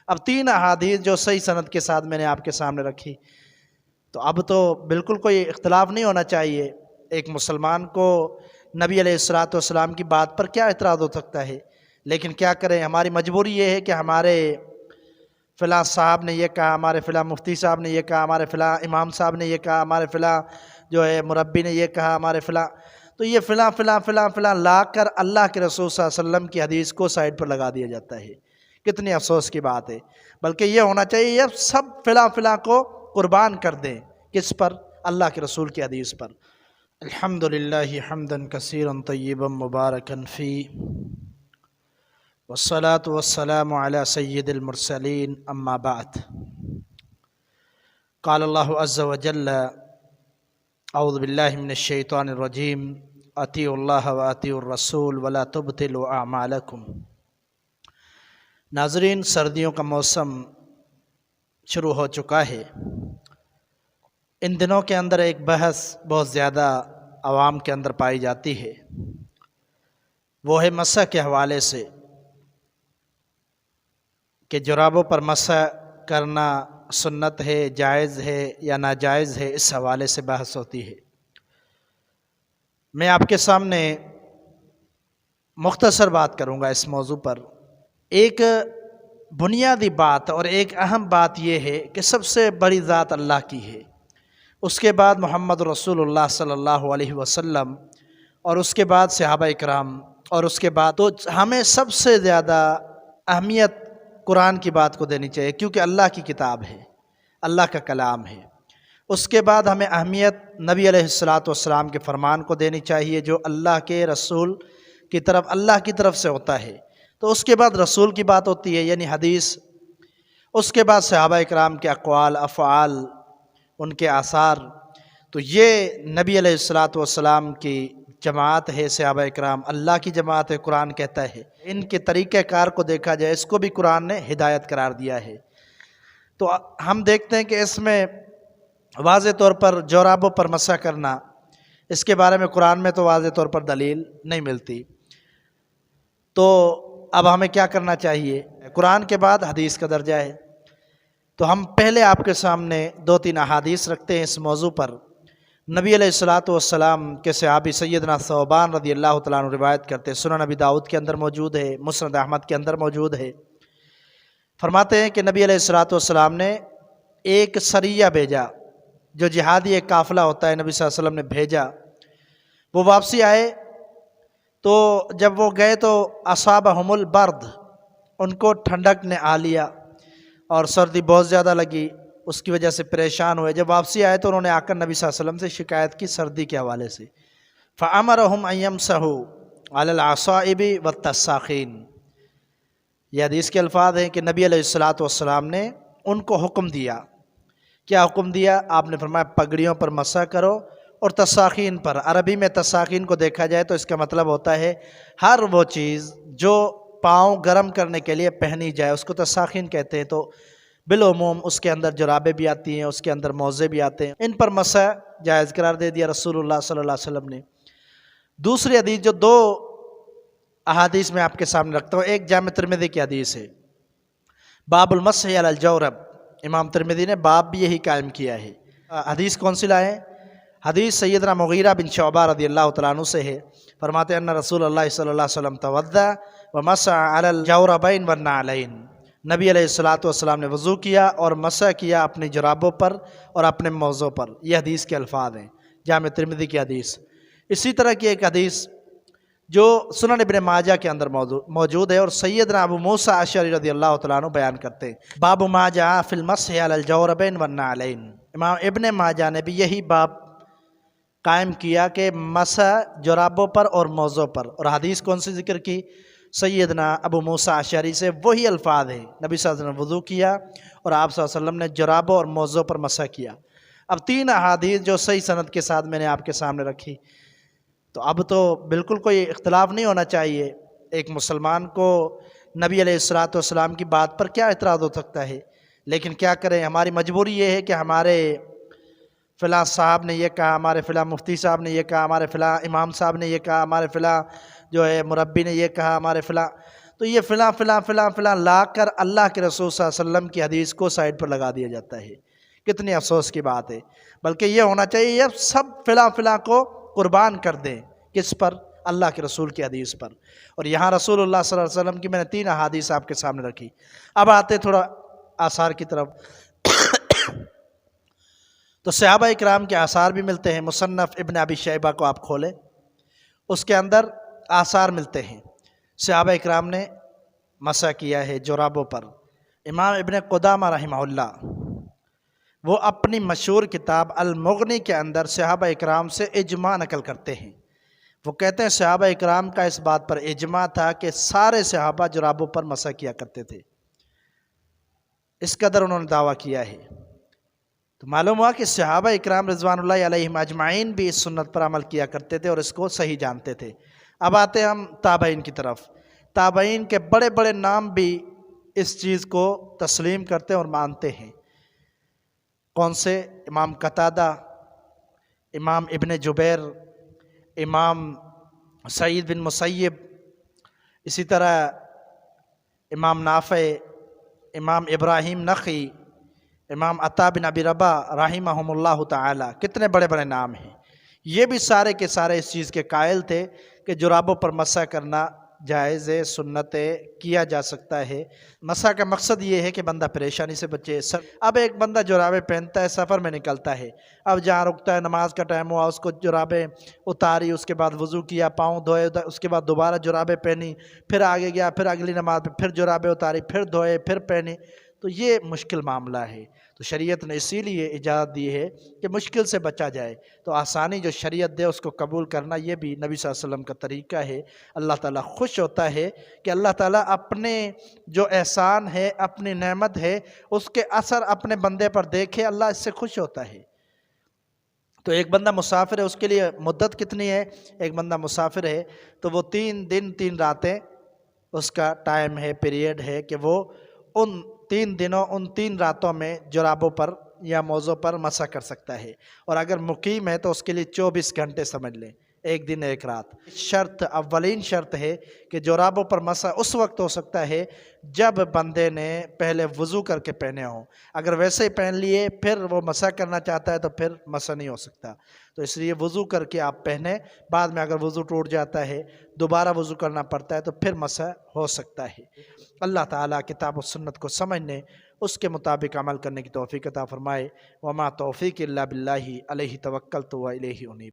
اب 3 احادیث جو صحیح سند کے ساتھ میں نے آپ کے سامنے رکھی، تو اب تو بالکل کوئی اختلاف نہیں ہونا چاہیے۔ ایک مسلمان کو نبی علیہ الصلوۃ والسلام کی بات پر کیا اعتراض ہو سکتا ہے؟ لیکن کیا کریں، ہماری مجبوری یہ ہے کہ ہمارے فلاں صاحب نے یہ کہا، ہمارے فلاں مفتی صاحب نے یہ کہا، ہمارے فلاں امام صاحب نے یہ کہا، ہمارے فلاں جو ہے مربی نے یہ کہا، ہمارے فلاں، تو یہ فلاں فلاں فلاں فلاں لا کر اللہ کے رسول صلی اللہ علیہ وسلم کی حدیث کو سائڈ پر لگا دیا جاتا ہے۔ کتنی افسوس کی بات ہے۔ بلکہ یہ ہونا چاہیے یہ سب فلاں فلاں کو قربان کر دیں، کس پر؟ اللہ کے رسول کی حدیث پر۔ الحمدللہ حمدا کثیرا طیبا مبارکا فی، والصلاة والسلام علی سید المرسلین، اما بعد۔ قال اللہ عز وجل اعوذ باللہ من الشیطان الرجیم، اطیعوا اللہ واطیعوا الرسول ولا تبطلوا اعمالکم۔ ناظرین، سردیوں کا موسم شروع ہو چکا ہے۔ ان دنوں کے اندر ایک بحث بہت زیادہ عوام کے اندر پائی جاتی ہے، وہ ہے مسح کے حوالے سے، کہ جرابوں پر مسح کرنا سنت ہے، جائز ہے یا ناجائز ہے، اس حوالے سے بحث ہوتی ہے۔ میں آپ کے سامنے مختصر بات کروں گا اس موضوع پر۔ ایک بنیادی بات اور ایک اہم بات یہ ہے کہ سب سے بڑی ذات اللہ کی ہے، اس کے بعد محمد رسول اللہ صلی اللہ علیہ وسلم، اور اس کے بعد صحابہ اکرام، اور اس کے بعد تو ہمیں سب سے زیادہ اہمیت قرآن کی بات کو دینی چاہیے، کیونکہ اللہ کی کتاب ہے، اللہ کا کلام ہے۔ اس کے بعد ہمیں اہمیت نبی علیہ الصلوۃ والسلام کے فرمان کو دینی چاہیے، جو اللہ کے رسول کی طرف، اللہ کی طرف سے ہوتا ہے۔ تو اس کے بعد رسول کی بات ہوتی ہے، یعنی حدیث۔ اس کے بعد صحابہ اکرام کے اقوال، افعال، ان کے آثار۔ تو یہ نبی علیہ الصلوۃ والسلام کی جماعت ہے، صحابہ اکرام اللہ کی جماعت ہے، قرآن کہتا ہے۔ ان کے طریقہ کار کو دیکھا جائے، اس کو بھی قرآن نے ہدایت قرار دیا ہے۔ تو ہم دیکھتے ہیں کہ اس میں واضح طور پر جورابوں پر مسح کرنا، اس کے بارے میں قرآن میں تو واضح طور پر دلیل نہیں ملتی۔ تو اب ہمیں کیا کرنا چاہیے؟ قرآن کے بعد حدیث کا درجہ ہے۔ تو ہم پہلے آپ کے سامنے 2-3 احادیث رکھتے ہیں اس موضوع پر۔ نبی علیہ الصلوۃ والسلام کے صحابی سیدنا ثوبان رضی اللہ تعالیٰ عنہ روایت کرتے ہیں، سنن نبی داؤد کے اندر موجود ہے، مسند احمد کے اندر موجود ہے۔ فرماتے ہیں کہ نبی علیہ الصلوۃ والسلام نے ایک سریہ بھیجا، جو جہادی ایک قافلہ ہوتا ہے، نبی صلی اللہ علیہ وسلم نے بھیجا۔ وہ واپسی آئے، تو جب وہ گئے تو اصابہم البرد، ان کو ٹھنڈک نے آ لیا اور سردی بہت زیادہ لگی، اس کی وجہ سے پریشان ہوئے۔ جب واپسی آئے تو انہوں نے آ کر نبی صلی اللہ علیہ وسلم سے شکایت کی سردی کے حوالے سے۔ فَأَمَرَهُمْ أَن يَمْسَحُوا عَلَى الْعَصَائِبِ وَالتَّسَّاخِينِ۔ یہ حدیث کے الفاظ ہیں کہ نبی علیہ الصلوۃ والسلام نے ان کو حکم دیا۔ کیا حکم دیا؟ آپ نے فرمایا پگڑیوں پر مسح کرو اور تساخین پر۔ عربی میں تساخین کو دیکھا جائے تو اس کا مطلب ہوتا ہے ہر وہ چیز جو پاؤں گرم کرنے کے لیے پہنی جائے، اس کو تساخین کہتے ہیں۔ تو بالعموم اس کے اندر جرابیں بھی آتی ہیں، اس کے اندر موزے بھی آتے ہیں، ان پر مسح جائز قرار دے دیا رسول اللہ صلی اللہ علیہ وسلم نے۔ دوسری حدیث جو 2 احادیث میں آپ کے سامنے رکھتا ہوں، ایک جامع ترمذی کی حدیث ہے، باب المسح علی الجورب۔ امام ترمذی نے باب بھی یہی قائم کیا ہے۔ حدیث کون سی لائے؟ حدیث سیدنا مغیرہ بن شعبہ رضی اللہ تعالیٰ عنہ سے ہے۔ فرماتے ہیں ان رسول اللہ صلی اللہ علیہ وسلم توضأ ومسح علی الجوربین والنعلین۔ نبی علیہ الصلوۃ والسلام نے وضو کیا اور مسح کیا اپنی جرابوں پر اور اپنے موزوں پر۔ یہ حدیث کے الفاظ ہیں، جامع ترمذی کی حدیث۔ اسی طرح کی ایک حدیث جو سنن ابن ماجہ کے اندر موجود ہے، اور سیدنا ابو موسیٰ اشعری رضی اللہ تعالیٰ عنہ بیان کرتے ہیں، باب ما جاء فی المسح علی الجوربین والنعلین۔ امام ابن ماجہ نے بھی یہی باب قائم کیا کہ مسح جرابوں پر اور موزوں پر، اور حدیث کون سی ذکر کی؟ سیدنا ابو موسیٰ اشعری سے وہی الفاظ ہیں، نبی صلی اللہ علیہ وسلم نے وضو کیا اور آپ صلی اللہ علیہ وسلم نے جرابوں اور موزوں پر مسح کیا۔ اب 3 احادیث جو صحیح سند کے ساتھ میں نے آپ کے سامنے رکھی، تو اب تو بالکل کوئی اختلاف نہیں ہونا چاہیے۔ ایک مسلمان کو نبی علیہ الصلوۃ والسلام کی بات پر کیا اعتراض ہو سکتا ہے؟ لیکن کیا کریں، ہماری مجبوری یہ ہے کہ ہمارے فلاں صاحب نے یہ کہا، ہمارے فلاں مفتی صاحب نے یہ کہا، ہمارے فلاں امام صاحب نے یہ کہا، ہمارے فلاں جو ہے مربی نے یہ کہا، ہمارے فلاں، تو یہ فلاں فلاں فلاں فلاں لا کر اللہ کے رسول صلی اللہ علیہ وسلم کی حدیث کو سائڈ پر لگا دیا جاتا ہے۔ کتنی افسوس کی بات ہے، بلکہ یہ ہونا چاہیے یہ سب فلاں فلاں کو قربان کر دیں، کس پر؟ اللہ کے رسول کی حدیث پر۔ اور یہاں رسول اللہ صلی اللہ علیہ وسلم کی میں نے 3 احادیث آپ کے سامنے رکھی۔ اب آتے تھوڑا آثار کی طرف، تو صحابہ اکرام کے آثار بھی ملتے ہیں۔ مصنف ابن ابی شیبہ کو آپ کھولیں، اس کے اندر آثار ملتے ہیں، صحابہ اکرام نے مسح کیا ہے جرابوں پر۔ امام ابن قدامہ رحمہ اللہ وہ اپنی مشہور کتاب المغنی کے اندر صحابہ اکرام سے اجماع نقل کرتے ہیں۔ وہ کہتے ہیں صحابہ اکرام کا اس بات پر اجماع تھا کہ سارے صحابہ جرابوں پر مسح کیا کرتے تھے، اس قدر انہوں نے دعویٰ کیا ہے۔ تو معلوم ہوا کہ صحابہ اکرام رضوان اللہ علیہم اجمعین بھی اس سنت پر عمل کیا کرتے تھے اور اس کو صحیح جانتے تھے۔ اب آتے ہیں ہم تابعین کی طرف۔ تابعین کے بڑے بڑے نام بھی اس چیز کو تسلیم کرتے اور مانتے ہیں۔ کون سے؟ امام قتادہ، امام ابن جبیر، امام سعید بن مسیب، اسی طرح امام نافع، امام ابراہیم نخعی، امام عطا بن ابی رباح رحمہم اللہ تعالی، کتنے بڑے بڑے نام ہیں۔ یہ بھی سارے کے سارے اس چیز کے قائل تھے کہ جرابوں پر مسح کرنا جائز ہے، سنت ہے، کیا جا سکتا ہے۔ مسح کا مقصد یہ ہے کہ بندہ پریشانی سے بچے۔ اب ایک بندہ جرابیں پہنتا ہے، سفر میں نکلتا ہے، اب جہاں رکتا ہے نماز کا ٹائم ہوا، اس کو جرابیں اتاری، اس کے بعد وضو کیا، پاؤں دھوئے، اس کے بعد دوبارہ جرابیں پہنی، پھر آگے گیا، پھر اگلی نماز پہ پھر جرابیں اتاری، پھر دھوئے، پھر پہنی، تو یہ مشکل معاملہ ہے۔ تو شریعت نے اسی لیے اجازت دی ہے کہ مشکل سے بچا جائے۔ تو آسانی جو شریعت دے اس کو قبول کرنا، یہ بھی نبی صلی اللہ علیہ وسلم کا طریقہ ہے۔ اللہ تعالیٰ خوش ہوتا ہے کہ اللہ تعالیٰ اپنے جو احسان ہے، اپنی نعمت ہے، اس کے اثر اپنے بندے پر دیکھے، اللہ اس سے خوش ہوتا ہے۔ تو ایک بندہ مسافر ہے، اس کے لیے مدت کتنی ہے؟ ایک بندہ مسافر ہے تو وہ 3 دن 3 راتیں اس کا ٹائم ہے، پیریڈ ہے کہ وہ ان 3 دنوں ان 3 راتوں میں جرابوں پر یا موزوں پر مسح کر سکتا ہے۔ اور اگر مقیم ہے تو اس کے لیے 24 گھنٹے سمجھ لیں، 1 دن 1 رات۔ شرط، اولین شرط ہے کہ جرابوں پر مسح اس وقت ہو سکتا ہے جب بندے نے پہلے وضو کر کے پہنے ہوں۔ اگر ویسے ہی پہن لیے پھر وہ مسح کرنا چاہتا ہے تو پھر مسح نہیں ہو سکتا۔ تو اس لیے وضو کر کے آپ پہنیں، بعد میں اگر وضو ٹوٹ جاتا ہے دوبارہ وضو کرنا پڑتا ہے تو پھر مسح ہو سکتا ہے۔ اللہ تعالیٰ کتاب و سنت کو سمجھنے، اس کے مطابق عمل کرنے کی توفیق عطا فرمائے۔ وما توفیق الا باللہ، علیہ توکلت و الیہ انیب۔